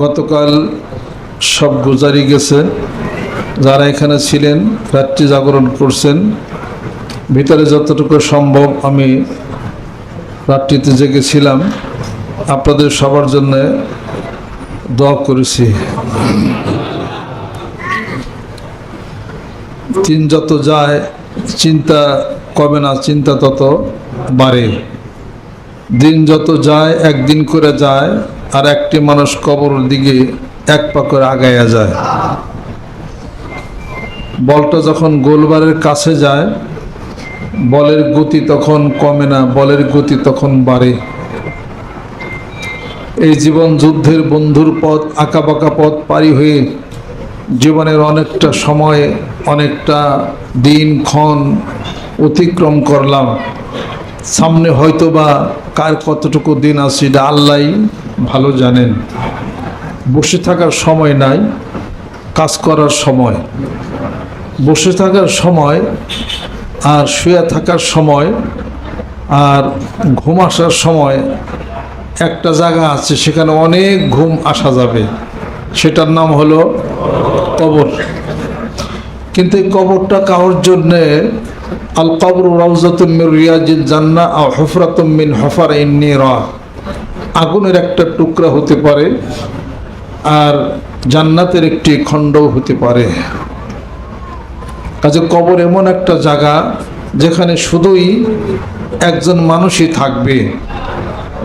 গতকাল সব গুজারি গেছে, যারা এখানে ছিলেন রাত্রি জাগরণ করছেন, ভিতরে যতটুকু সম্ভব আমি রাত্রিতে জেগেছিলাম, আপনাদের সবার জন্য দোয়া করেছি। দিন যত যায় চিন্তা কমে না, চিন্তা তত বাড়ে। দিন যত যায় একদিন করে যায়, আর একটি মানুষ কবরের দিকে এক পা করে আগাইয়া যায়। বলটা যখন গোলবারের কাছে যায়, বলের গতি তখন কমে না, বলের গতি তখন বাড়ে। এই জীবন যুদ্ধের বন্ধুর পথ, আঁকাবাঁকা পথ পারি হয়ে জীবনের অনেকটা সময়, অনেকটা দিন ক্ষণ অতিক্রম করলাম। সামনে হয়তোবা কার কতটুকু দিন আছে এটা আল্লাহই ভালো জানেন। বসে থাকার সময় নাই, কাজ করার সময়। বসে থাকার সময় আর শুয়ে থাকার সময় আর ঘুম আসার সময় একটা জায়গা আছে, সেখানে অনেক ঘুম আসা যাবে, সেটার নাম হলো কবর। কিন্তু এই কবরটা কারোর জন্যে আল কবর রাউজাতুম মিন রিয়াজিল জান্নাহ আও হুফরাতুম মিন হুফারিন নিরাহ, আগুনের একটা টুকরা হতে পারে আর জান্নাতের একটি খণ্ডও হতে পারে। কাজে কবর এমন একটা জায়গা যেখানে শুধুই একজন মানুষই থাকবে।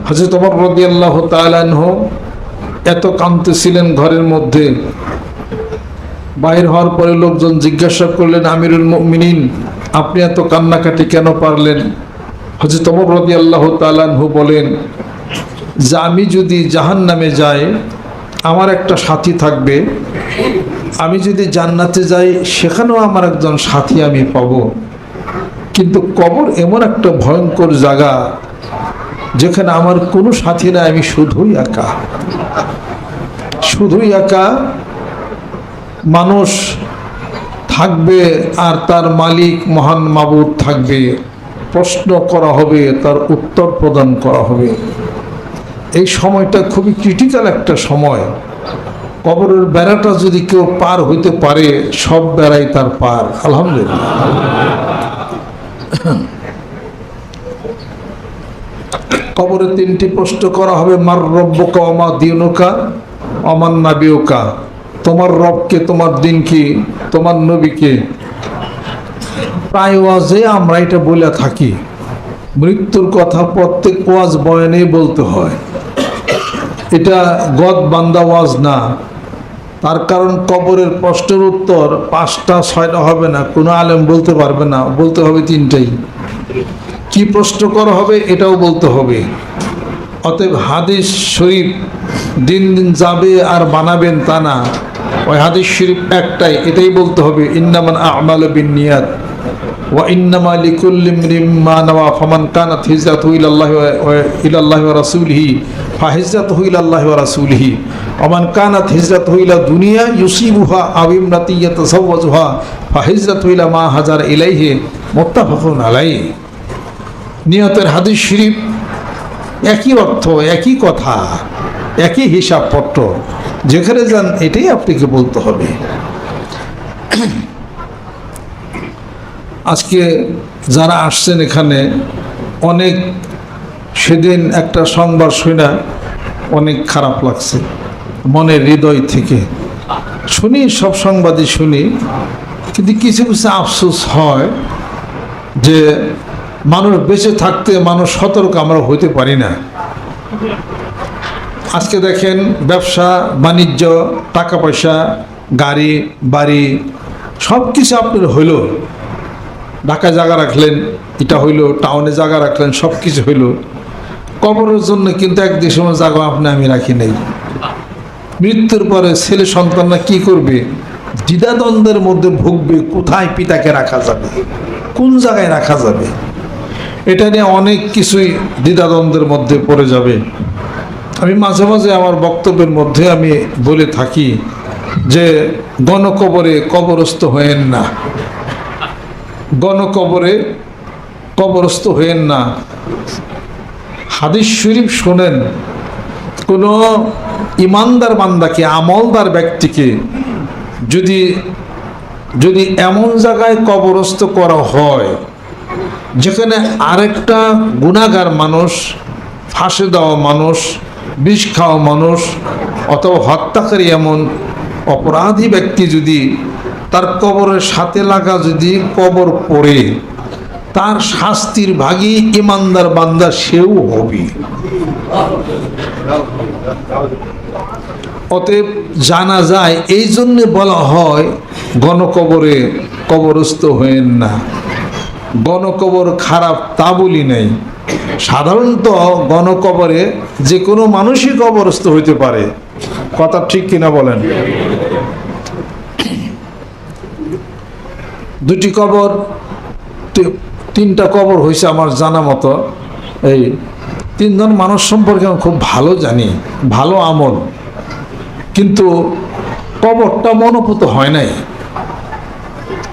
হযরত ওমর রাদিয়াল্লাহু তাআলা আনহু এত কাঁদতেছিলেন ঘরের মধ্যে। বাইরে হওয়ার পরে লোকজন জিজ্ঞাসা করলেন, আমিরুল মুমিনিন, আপনি এত কান্নাকাটি কেন পারলেন? হযরত ওমর রাদিয়াল্লাহু তাআলা আনহু বলেন যে আমি যদি জাহান্নামে যাই আমার একটা সাথী থাকবে, আমি যদি জান্নাতে যাই সেখানেও আমার একজন সাথী আমি পাব। কিন্তু কবর এমন একটা ভয়ঙ্কর জায়গা যেখানে আমার কোনো সাথী নাই, আমি শুধুই একা, শুধুই একা। মানুষ থাকবে আর তার মালিক মহান মাবুদ থাকবে, প্রশ্ন করা হবে, তার উত্তর প্রদান করা হবে। এই সময়টা খুবই ক্রিটিক্যাল একটা সময়। কবরের বেড়াটা যদি কেউ পার হইতে পারে, সব বেড়াই তার পার, আলহামদুলিল্লাহ। কবরে তিনটি প্রশ্ন করা হবে, মার রব্বুকা ওয়া মা দীনুকা ওয়া মান নাবিয়ুকা, তোমার রবকে, তোমার দিন কি, তোমার নবীকে। প্রায় ওয়াজে আমরা এটা বলে থাকি, মৃত্যুর কথা প্রত্যেক ওয়াজ বয়ানে বলতে হয়। এটা গদ বান্দা ওয়াজ না। তার কারণ কবরের প্রশ্নের উত্তর 5টা 6টা হবে না, কোনো আলেম বলতে পারবে না, বলতে হবে 3টাই। কি প্রশ্ন করা হবে এটাও বলতে হবে। অতএব হাদিস শরীফ দিন দিন যাবে আর বানাবেন তা না, ওই হাদিস শরীফ একটাই, এটাই বলতে হবে, ইন্নামাল আ'মালু বিন্নিয়াত ওয়া ইন্নামা লিকুল্লি ইমরিইন মা নাওয়া, ফামান কানাত হিজরাতুহু ইলাল্লাহি ওয়া রাসূলিহি ফাহিজরাতুহু ইলাল্লাহি ওয়া রাসূলিহি ওয়া মান কানাত হিজরাতুহু ইলা দুনিয়া ইউসিবুহা আও ইমরাতিন ইয়াতাযাওয়াজুহা ফাহিজরাতুহু ইলা মা হাজারা ইলাইহি মুত্তাফাকুন আলাইহি। নিয়তের হাদিস শরীফ একই অর্থ, একই কথা, একই হিসাবপত্র, যেখানে যান এটাই আপনাকে বলতে হবে। আজকে যারা আসছেন এখানে, অনেক সেদিন একটা সংবাদ শুনে অনেক খারাপ লাগছে, মনের হৃদয় থেকে শুনি, সব সংবাদই শুনি, কিন্তু কিছু কিছু আফসোস হয় যে মানুষ বেঁচে থাকতে মানুষ সতর্ক আমরা হইতে পারি না। আজকে দেখেন ব্যবসা বাণিজ্য, টাকা পয়সা, গাড়ি বাড়ি সব কিছু আপনার হইল, ঢাকায় জায়গা রাখলেন, এটা হইল, টাউনে জায়গা রাখলেন, সব কিছু হইল। কবরের জন্য কিন্তু একদিন সময় জায়গা আপনি আমি রাখি নাই। মৃত্যুর পরে ছেলে সন্তানরা কি করবে? দ্বিধাদ্বন্দ্বের মধ্যে ভুগবে, কোথায় পিতাকে রাখা যাবে, কোন জায়গায় রাখা যাবে, এটা নিয়ে অনেক কিছুই দ্বিধাদ্বন্দ্বের মধ্যে পড়ে যাবে। আমি মাঝে মাঝে আমার বক্তব্যের মধ্যে আমি বলে থাকি যে গণকবরে কবরস্থ হয়েন না, গণকবরে কবরস্থ হয়েন না। হাদিস শরীফ শোনেন, কোনো ইমানদার বান্দাকে, আমলদার ব্যক্তিকে যদি যদি এমন জায়গায় কবরস্থ করা হয় যেখানে আরেকটা গুনাহগার মানুষ, ফাঁসি দেওয়া মানুষ, বিষ খাওয়া মানুষ অথবা হত্যাকারী এমন অপরাধী ব্যক্তি যদি তার কবরের সাথে লাগা যদি কবর পড়ে, তার শাস্তির ভাগী ইমানদার বান্দা সেও হবে। অতএব জানা যায়, এই জন্য বলা হয় গণকবরে কবরস্থ হয়েন না। গণকবর খারাপ তা বলি নাই, সাধারণত গণকবরে যে কোনো মানুষই কবরস্থ হইতে পারে। কথা ঠিক কিনা বলেন? দুটি কবর, তিনটা কবর হয়েছে আমার জানা মতো। এই তিনজন মানুষ সম্পর্কে আমি খুব ভালো জানি, ভালো আমল, কিন্তু কবরটা মনোপুত হয় নাই।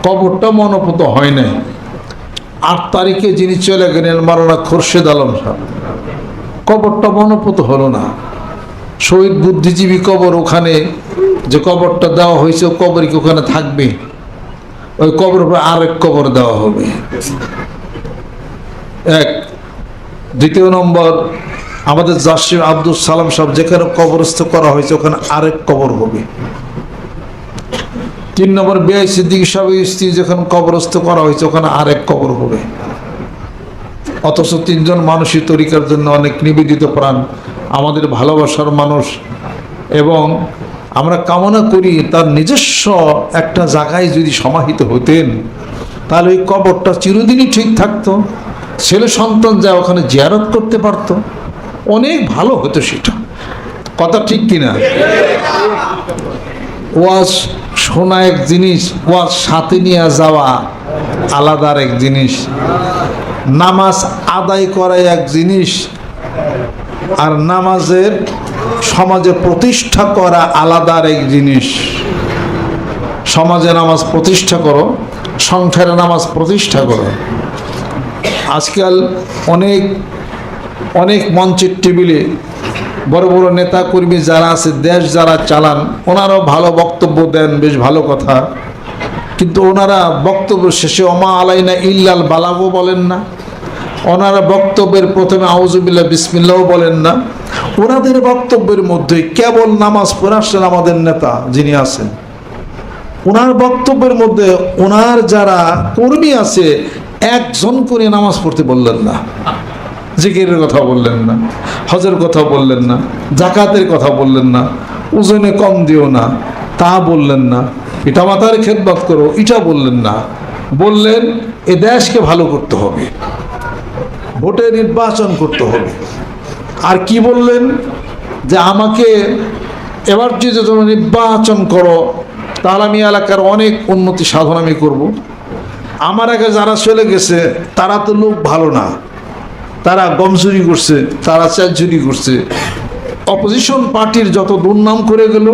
কবরটা মনোপুত হয় নাই। 8 তারিখে যিনি চলে গেলেন মাওলানা খোরশেদ আলম সাহেব, কবরটা মনোপুত হলো না। শহীদ বুদ্ধিজীবী কবর, ওখানে যে কবরটা দেওয়া হয়েছে ও কবর কি ওখানে থাকবে? ওই কবর উপরে আরেক কবর দেওয়া হবে। এক। দ্বিতীয় নম্বর, আমাদের জাসিম আব্দুল সালাম সাহেব যেখানে কবরস্থ করা হয়েছে ওখানে আরেক কবর হবে। 3 নম্বর, বিআই সিদ্দিকী সাহেবের স্ত্রী যেখানে কবরস্থ করা হয়েছে ওখানে আরেক কবর হবে। অথচ 3 জন মানুষই তরিকার জন্য অনেক নিবেদিত প্রাণ, আমাদের ভালোবাসার মানুষ, এবং আমরা কামনা করি তার নিজস্ব একটা জায়গায় যদি সমাহিত হতেন তাহলে ওই কবরটা চিরদিনই ঠিক থাকতো। ছেলে সন্তান যা ওখানে জিয়ারত করতে পারতো, অনেক ভালো হতো সেটা। কথা ঠিক কিনা? ওয়াজ শোনা এক জিনিস, ওয়াজ সাথে নিয়ে যাওয়া আলাদা এক জিনিস, নামাজ আদায় করা এক জিনিস, আর নামাজের সমাজে প্রতিষ্ঠা করা আলাদা এক জিনিস। সমাজে নামাজ প্রতিষ্ঠা করো, সংসারে নামাজ প্রতিষ্ঠা করো। আজকাল অনেক অনেক মঞ্চের টেবিলে বড় বড় নেতা কর্মী যারা আছে, দেশ যারা চালান, ওনারাও ভালো বক্তব্য দেন, বেশ ভালো কথা, কিন্তু ওনারা বক্তব্য শেষে ওমা আলাইনা ইল্লাল বালাগও বলেন না। ওনারা বক্তব্যের প্রথমে আউযুবিল্লাহ বিসমিল্লাহও বলেন না। ওনাদের বক্তব্যের মধ্যে কেবল নামাজ পড়ে আসছেন আমাদের নেতা যিনি আছেন, ওনার বক্তব্যের মধ্যে ওনার যারা কর্মী আছে একজন করে নামাজ পড়তে বললেন না, জিকিরের কথা বললেন না, হজের কথা বললেন না, জাকাতের কথা বললেন না, ওজনে কম দিও না তা বললেন না, পিতামাতার খেদমত করো এটা বললেন না। বললেন এ দেশকে ভালো করতে হবে, ভোটে নির্বাচন করতে হবে। আর কি বললেন? যে আমাকে এবার যদি তোমরা নির্বাচন করো তাহলে আমি এলাকার অনেক উন্নতি সাধন আমি করব। আমার আগে যারা চলে গেছে তারা তো লোক ভালো না, তারা গম চুরি করছে, তারা চাল চুরি করছে, অপোজিশন পার্টির যত দুর্নাম করে গেল,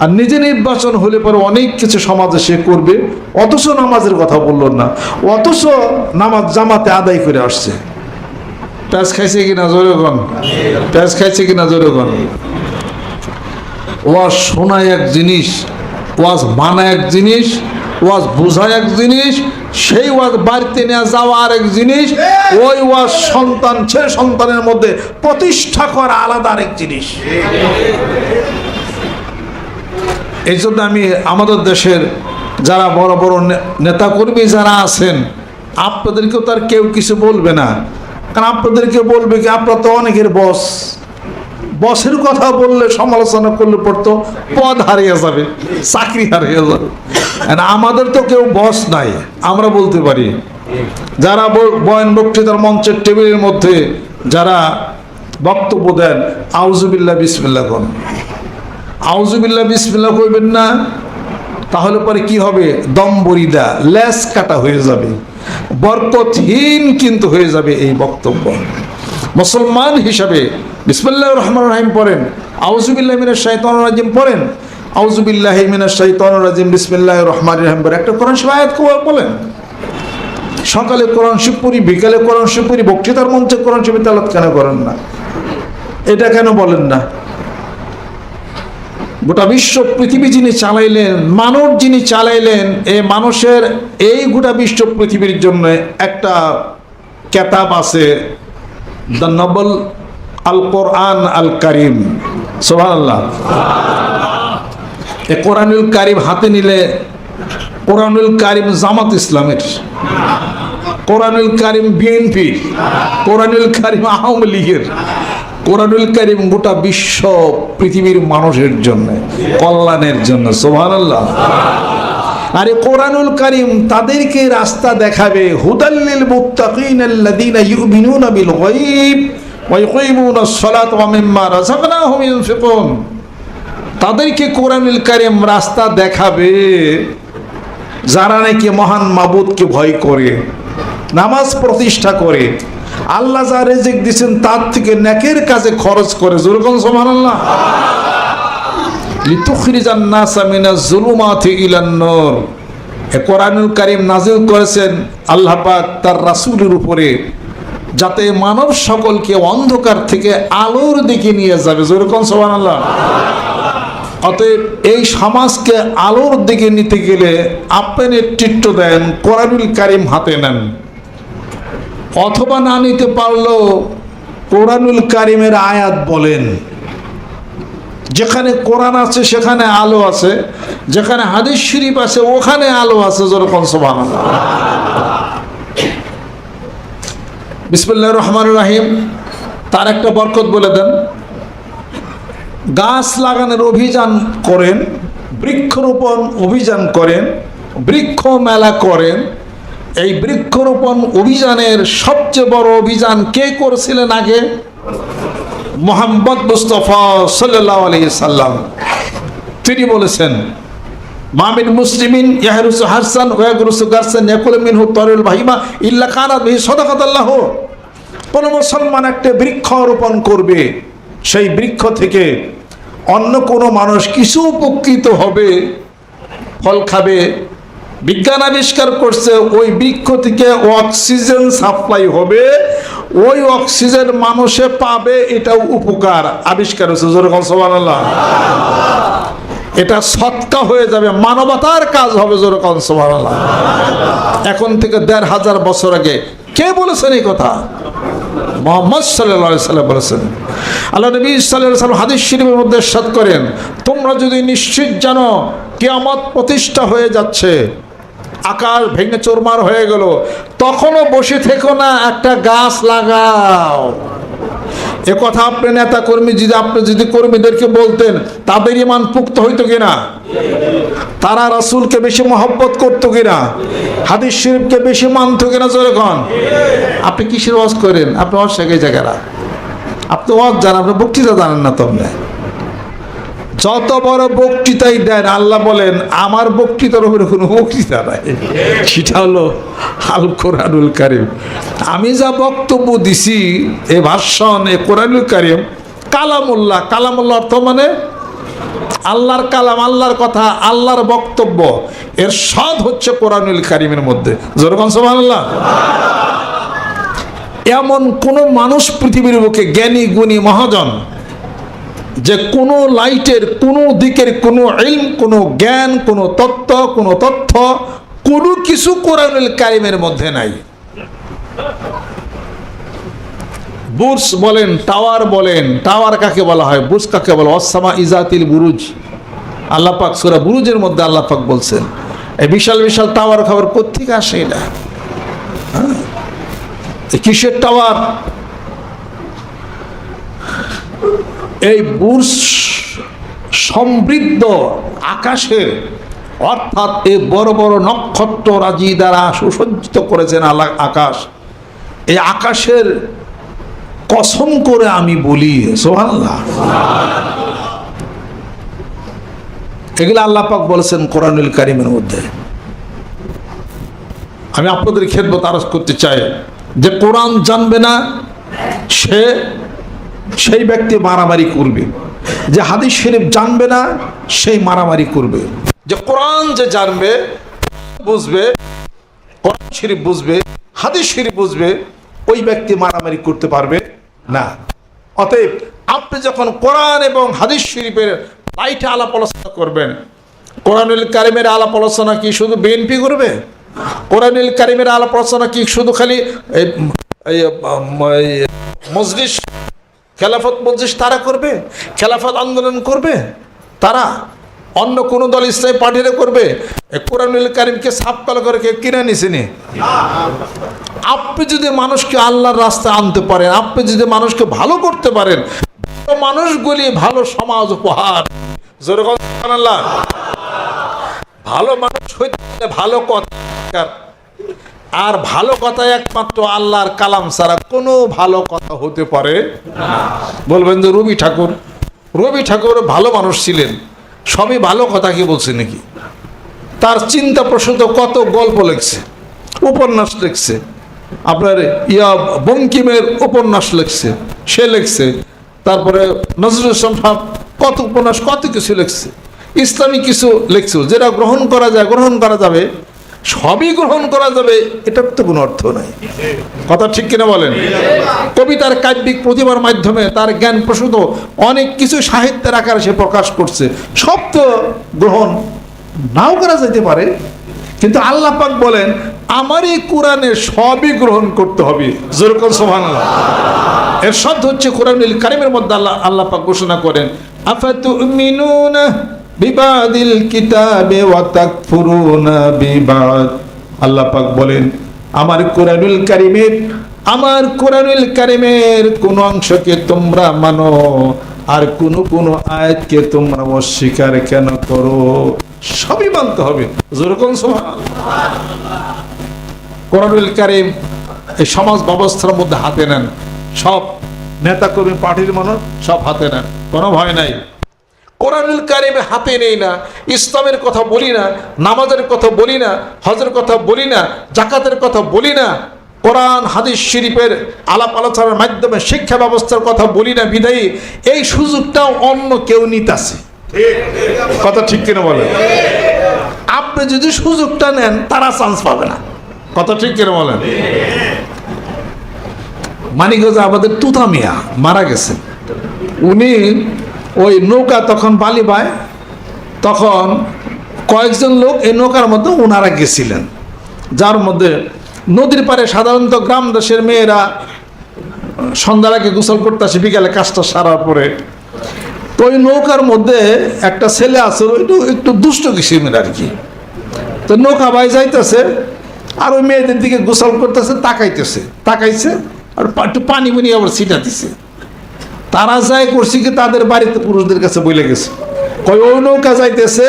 আর নিজে নির্বাচন হলে পরে অনেক কিছু সমাজে সে করবে, অথচ নামাজের কথা বলল না, অথচ নামাজ জামাতে আদায় করে আসছে। প্যাঁচ খাইছে কিনা জোরে গণ? প্যাঁচ খাইছে কিনা জোরে গণ? ওয়াজ শোনা এক জিনিস, ওয়াজ মানা এক জিনিস, ওয়াজ বোঝা এক জিনিস, সেই ওয়াজ বাড়িতে নিয়ে যাওয়া আর এক জিনিস, ওই ওয়াজ সন্তান ছেলে সন্তানের মধ্যে প্রতিষ্ঠা করা আলাদা আরেক জিনিস। এই জন্য আমি আমাদের দেশের যারা বড় বড় নেতাকর্মী যারা আছেন, আপনাদেরকেও তার কেউ কিছু বলবে না, কারণ আপনাদেরকে বলবে কি আপনারা তো অনেকের বস, বসের কথা বললে সমালোচনা করলে পড়তো পদ হারিয়ে যাবে, চাকরি হারিয়ে যাবে। আমাদের তো কেউ বস নাই, আমরা বলতে পারি। যারা বয়ান বক্তৃতার মঞ্চের টেবিলের মধ্যে যারা বক্তব্য দেন, আউযুবিল্লাহ বিসমিল্লাহ কোন, আউযুবিল্লাহ বিসমিল্লাহ কইবেন না, তাহলে পরে কি হবে? দম্বরিদা, লেস কাটা হয়ে যাবে, বরকতহীন কিন্তু হয়ে যাবে এই বক্তব্য। মুসলমান হিসাবে বিসমিল্লাহির রহমানির রহিম পড়েন, আউযুবিল্লাহি মিনাশ শাইতানির রাজিম পড়েন, আউযুবিল্লাহি মিনাশ শাইতানির রাজিম বিসমিল্লাহির রহমানির রহিম পড়েন, একটা কোরআন শরীফ আয়াত বলেন। সকালে কোরআন শরীফ পড়ি, বিকালে কোরআন শরীফ পড়ি, বক্তৃতার মঞ্চে কোরআন শরীফ তেলাওয়াত কেন করেন না? এটা কেন বলেন না? গোটা বিশ্ব পৃথিবী যিনি চালাইলেন, মানব যিনি চালাইলেন, এই মানুষের এই গোটা বিশ্ব পৃথিবীর জন্য একটা কেতাব আছে, দ্য নোবেল আল কোরআন আল কারিম। সুবহানাল্লাহ। এই কোরআনুল কারিম হাতে নিলে, কোরআনুল কারিম জামাত ইসলামের, কোরআনুল কারিম বিএনপির, কোরআনুল কারিম আওয়ামী লীগের, কোরআনুল কারিম গোটা বিশ্ব পৃথিবীর মানুষের জন্য, কল্যাণের জন্য। সুবহানাল্লাহ। আর এই কোরআনুল কারিম তাদেরকে রাস্তা দেখাবে, হুদাল্লিল মুত্তাকিন আল্লাযীনা ইউমিনুনা বিল গায়ব ওয়া ইউকিমুনাস সালাতা ওয়া মিম্মা রাযাকনাহুম ইউনফিকুন। তাদেরকে কোরআনুল কারিম রাস্তা দেখাবে যারা নাকি মহান মাবুদকে ভয় করে, নামাজ প্রতিষ্ঠা করে, আল্লাহ যা রিজিক দিয়েছেন তার থেকে নেকের কাজে খরচ করে। যেরকম সুবহানাল্লাহ। লিতুখরিজান নাসা মিনাজ যুলুমাতি ইলান নূর। এই কোরআনুল কারীম নাযিল করেছেন আল্লাহ পাক তার রাসূলের উপরে, যাতে মানব সকলকে অন্ধকার থেকে আলোর দিকে নিয়ে যাবে। যেরকম সুবহানাল্লাহ। অতএব এই সমাজকে আলোর দিকে নিতে গেলে আপনি নেতৃত্ব দেন, কোরআনুল কারীম হাতে নেন। অথবা না নিতে পারলেও কোরআনুল কারিমের আয়াত বলেন। যেখানে কোরআন আছে সেখানে আলো আছে, যেখানে হাদিস শরীফ আছে ওখানে আলো আছে। যেরকম সুবহানাল্লাহ। বিসমিল্লাহির রহমানির রহিম। তার একটা বরকত বলে দেন। গাছ লাগানোর অভিযান করেন, বৃক্ষরোপণ অভিযান করেন, বৃক্ষ মেলা করেন। এই বৃক্ষরোপণ অভিযানের সবচেয়ে বড় অভিযান কে করেছিলেন আগে? মুহাম্মদ মুস্তাফা সাল্লাল্লাহু আলাইহি সাল্লাম। তিনি বলেছেন, মামিন মুসলিমিন ইয়াহরুসু হারসান ওয়া ইয়াগরুসু গারসান ইয়াকুলু মিনহু তারিউল বাহিমা ইল্লা কানাত বিহি সাদাকাতুল্লাহ। কোন মুসলমান একটা বৃক্ষ রোপণ করবে, সেই বৃক্ষ থেকে অন্য কোনো মানুষ কিছু উপকৃত হবে, ফল খাবে। বিজ্ঞান আবিষ্কার করছে ওই বৃক্ষ থেকে অক্সিজেন সাপ্লাই হবে, ওই অক্সিজেন মানুষে পাবে, এটাও উপকার আবিষ্কার হচ্ছে। যেরকম সুবহানাল্লাহ। এটা সৎকা হয়ে যাবে, মানবতার কাজ হবে। যেরকম সুবহানাল্লাহ। এখন থেকে ১৫০০ বছর আগে কে বলেছেন এই কথা? মুহাম্মদ সাল্লাল্লাহু আলাইহি সাল্লাম বলেছেন। আল্লাহ নবী সাল্লাল্লাহু আলাইহি সাল্লাম হাদিস শরীফের মধ্যে ইরশাদ করেন, তোমরা যদি নিশ্চিত জানো কিয়ামত প্রতিষ্ঠা হয়ে যাচ্ছে, আকাশ ভেঙে চুরমার হয়ে গেল, তখনও বসে থেকো না, একটা গাছ লাগাও। এ কথা আপনি নেতা কর্মী আপনি যদি কর্মীদেরকে বলতেন, তাদের ঈমান পুক্ত হইতো কিনা? তারা রাসূলকে বেশি মহব্বত করতো কিনা? হাদিস শরীফকে বেশি মানতো কিনা? যখন আপনি কিসের ওয়াজ করেন? আপনি ওয়াজ শেখে জায়গারা, আপনি ওয়াজ জানেন, আপনি বক্তৃতা জানেন না। তোমরা যত বড় বক্তৃতাই দেন, আল্লাহ বলেন আমার বক্তৃতার উপরে কোনো বক্তৃতা নাই, সেটা হলো আল কোরআনুল কারীম। আমি যা বক্তব্য দিছি, এ ভাষণ, এ কোরআনুল কারীম কালামুল্লাহ। কালামুল্লাহ অর্থ মানে আল্লাহর কালাম, আল্লাহর কথা, আল্লাহর বক্তব্য। এর স্বাদ হচ্ছে কোরআনুল কারীমের মধ্যে। যেরকম সুবহানাল্লাহ। এমন কোন মানুষ পৃথিবীর বুকে, জ্ঞানী গুণী মহাজন, যে কোনো লাইটের, কোনো দিকের, কোনো ইলম, কোনো জ্ঞান, কোনো তত্ত্ব, কোনো তথ্য, কোনো কিছু কোরআনুল কারীমের মধ্যে নাই। বুর্জ বলেন, টাওয়ার বলেন, টাওয়ার কাকে বলা হয়? বুর্জ কাকে বলা? ওয়াসসামা ইজাতিল বুরুজ। আল্লাহ পাক সূরা বুরুজের মধ্যে আল্লাহ পাক বলছেন, এই বিশাল বিশাল টাওয়ার খবর কোত্থেকে আসে? এটা কিসের টাওয়ার? এই বুর্জ সমৃদ্ধ আকাশের, অর্থাৎ এই বড় বড় নক্ষত্র রাজি দ্বারা সুসজ্জিত করেছেন আল্লাহ আকাশ। এই আকাশের কসম করে আমি বলি, সুবহানাল্লাহ। এগুলো আল্লাহ পাক বলেছেন কোরআনুল কারীমের মধ্যে। আমি আপনাদের খেদমত আরজ করতে চাই, যে কোরআন জানবে না সেই ব্যক্তি মারামারি করবে, যে হাদিস শরীফ জানবে না সেই মারামারি করবে। যে কোরআন যে জানবে, বুঝবে, কোরআন শরীফ বুঝবে, হাদিস শরীফ বুঝবে, ওই ব্যক্তি মারামারি করতে পারবে না। অতএব আপনি যখন কোরআন এবং হাদিস শরীফের লাইটে আলাপ আলোচনা করবেন, কোরআনুল কারিমের আলাপ আলোচনা কি শুধু বিএনপি করবে? কোরআনুল কারিমের আলাপ আলোচনা কি শুধু খালি মজলিস, খেলাফত মজলিস তারা করবে? খেলাফত আন্দোলন করবে তারা? অন্য কোনো দল ইসলামী পার্টিরা করবে? কোরআনুল কারিমকে সাফ কালো করে কেউ কিনে নিছেনি? আপনি যদি মানুষকে আল্লাহর রাস্তায় আনতে পারেন, আপনি যদি মানুষকে ভালো করতে পারেন, মানুষগুলি ভালো সমাজ উপহার। জোরে বলেন সুবহানাল্লাহ। ভালো মানুষ হইতে গেলে ভালো কথা, আর ভালো কথা একমাত্র আল্লাহর কালাম ছাড়া কোনো ভালো কথা হতে পারে না। বলবেন যে রবি ঠাকুর ভালো মানুষ ছিলেন, সবই ভালো কথা কি বলছে নাকি? তার চিন্তা প্রসূত কত গল্প লিখছে, উপন্যাস লিখছে, আপনার বঙ্কিমের উপন্যাস লিখছে, সে লিখছে, তারপরে নজরুল ইসলাম সাহেব কত উপন্যাস, কত কিছু লিখছে, ইসলামী কিছু লিখছে, যেটা গ্রহণ করা যায়, গ্রহণ করা যাবে, সবই গ্রহণ করা যাবে, এটার তো কোনো অর্থ নাই। কথা ঠিক কিনা বলেন? কবিতার কাব্যিক প্রতিভার মাধ্যমে তার জ্ঞান প্রসূত অনেক কিছু সাহিত্যের আকারে সে প্রকাশ করছে, সব তো গ্রহণ নাও করা যেতে পারে, কিন্তু আল্লাহ পাক বলেন আমার এই কোরআনে সবই গ্রহণ করতে হবে। যেরকম সুবহানাল্লাহ। এর শব্দ হচ্ছে কোরআনুল কারীমের মধ্যে আল্লাহ পাক ঘোষণা করেন আফাতুমিনুনা বিবাদিল কিতাবে ওয়া তাকফুরুনা বিবাদ। আল্লাহ পাক বলেন আমার কোরআনুল কারীমের কোন অংশকে তোমরা মানো আর কোন আয়াতকে তোমরা অস্বীকার কেন করো? সবই মানতে হবে। যেরকম সুবহানাল্লাহ। কোরআনুল কারীম এই সমাজ ব্যবস্থার মধ্যে হাতে নেন, সব নেতা কর্মী পার্টির মানুষ সব হাতে নেন, কোনো ভয় নাই। কোরআনুল কারীমে হাতে নেই না, ইসলামের কথা বলি না, নামাজের কথা বলি না, হজের কথা বলি না, জাকাতের কথা বলি না, কোরআন হাদিস শরীফের আলাপ আলোচনার মাধ্যমে শিক্ষা ব্যবস্থার কথা বলি না, বিধায়ী এই সুযোগটাও অন্য কেউ নিতেছে। কথা ঠিক কিনা বলেন? আপনি যদি সুযোগটা নেন তারা চান্স পাবে না। কথা ঠিক কিনা বলেন? মানিকগঞ্জে আমাদের তুতা মিয়া মারা গেছেন, উনি ওই নৌকা তখন বালি বায়, তখন কয়েকজন লোক এই নৌকার মধ্যে ওনারা গেছিলেন, যার মধ্যে নদীর পাড়ে সাধারণত গ্রাম দেশের মেয়েরা সন্ধ্যার আগে গোসল করতে আসে, বিকালে কাজটা সারার পরে। তো ওই নৌকার মধ্যে একটা ছেলে আছে, একটু দুষ্ট কিসিমের আর কি। তো নৌকা বাই যাইতেছে আর ওই মেয়েদের দিকে গোসল করতেছে, তাকাইছে আর একটু পানি বুনি আবার ছিটা দিছে। তারা যাই করছে কি তাদের বাড়িতে পুরুষদের কাছে বলে গেছে, কই ওই নৌকা যাইতেছে,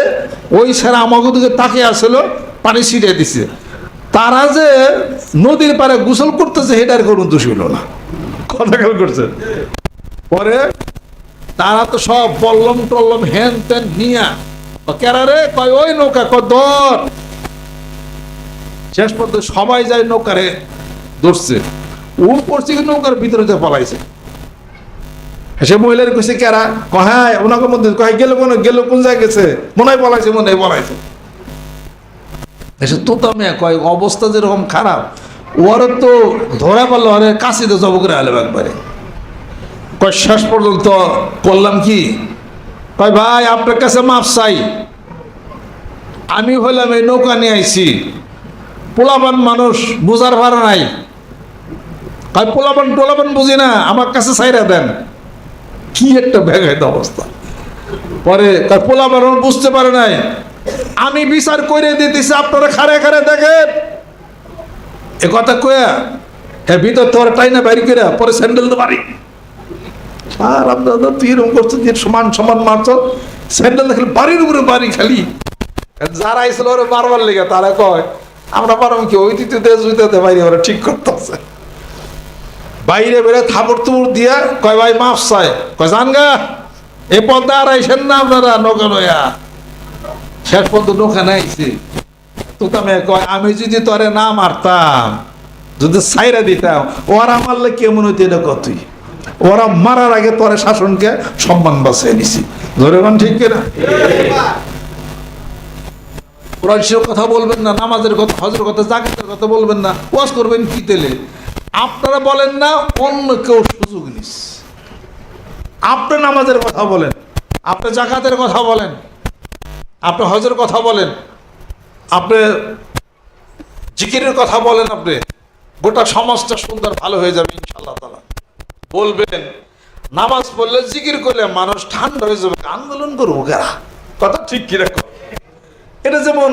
ওই সারা আমাকে দিকে তাকিয়ে আসলো, পানি ছিটিয়ে দিছে। তারা যে নদীর পাড়ে গোসল করতেছে সেটার কোনো দোষ হইল না। কথা খেয়াল করছে? পরে তারা তো সব বললম টল্লম হ্যান ত্যান নিয়া কেরারে কয় ওই নৌকা ধর। শেষ পর্যন্ত সবাই যায় নৌকারে ধরছে, উম পড়ছে নৌকার ভিতরে যে পলাইছে। সে মহিলার কইছে কেরা, হ্যাঁ ওনাকে মধ্যে কয় গেল কোন জায়গায় গেছে, মনে হয় পলাইছে। এসে তোতা মেয়ে কয় অবস্থা যেরকম খারাপ, ওরা তো ধরা পারলো, আরে কাশিতে জব করে আলো একবারে। কয় শেষ পর্যন্ত করলাম কি, কয় ভাই আপনার কাছে মাপ চাই, আমি হইলাম এই নৌকা নিয়ে আইছি, পোলাবান মানুষ বুঝার ভাড়া নাই, কয় পোলাবান বুঝি না, আমার কাছে চাইরা দেন। কি একটা ব্যাঘাত অবস্থা। পরে তার পোলাবান বুঝতে পারে নাই, আমি বিচার করে দিতেছি, আপনারা খারে দেখেন। এ কথা কয়া এর ভিতর তোর টাইনা বাইরে করে পরে স্যান্ডেল তো বাড়ি। আর আপনার তুই এরকম করছো, সমান মারছ, স্যান্ডেল দেখলে বাড়ির উপরে বাড়ি খালি। যারা আইসল ওরা মারবার লেগে, তারা কয় আমরা পারম কি ওই দিতে বাইরে ওরা ঠিক করতেছে। বাইরে বেড়ে থাপড় তুপড় দিয়া কয় ভাই মাফ চাই, কয় জান গা এ পদ্মা আর আইসেন না আপনারা নৌকা লইয়া। শেষ পর্যন্ত নৌকা নাইছে। তোতামে কয় আমি যদি তোরে না মারতাম, যদি সাইরা দিতাম, ওরা মারলে কেমন হইতে এটা কতই, ওরা মারার আগে তোরে শাসনকে সম্মান বাঁচিয়ে নিছি। ধরে গান ঠিক কিনা? কোরআন শরীফের কথা বলবেন না, নামাজের কথা, হজের কথা, জাকাতের কথা বলবেন না, ওয়াজ করবেন কি তেলে? আপনারা বলেন না অন্য কেউ সুযোগ নিস, আপনি নামাজের কথা বলেন, আপনি জাকাতের কথা বলেন, আপনি হজের কথা বলেন, আপনি জিকিরের কথা বলেন, আপনি গোটা সমাজটা সুন্দর ভালো হয়ে যাবে ইনশাআল্লাহ তাআলা। বলবেন নামাজ পড়লে জিকির করলে মানুষ ঠান্ডা হয়ে যাবে, আন্দোলন করবো কারা? কথা ঠিক কি রাখো? এটা যেমন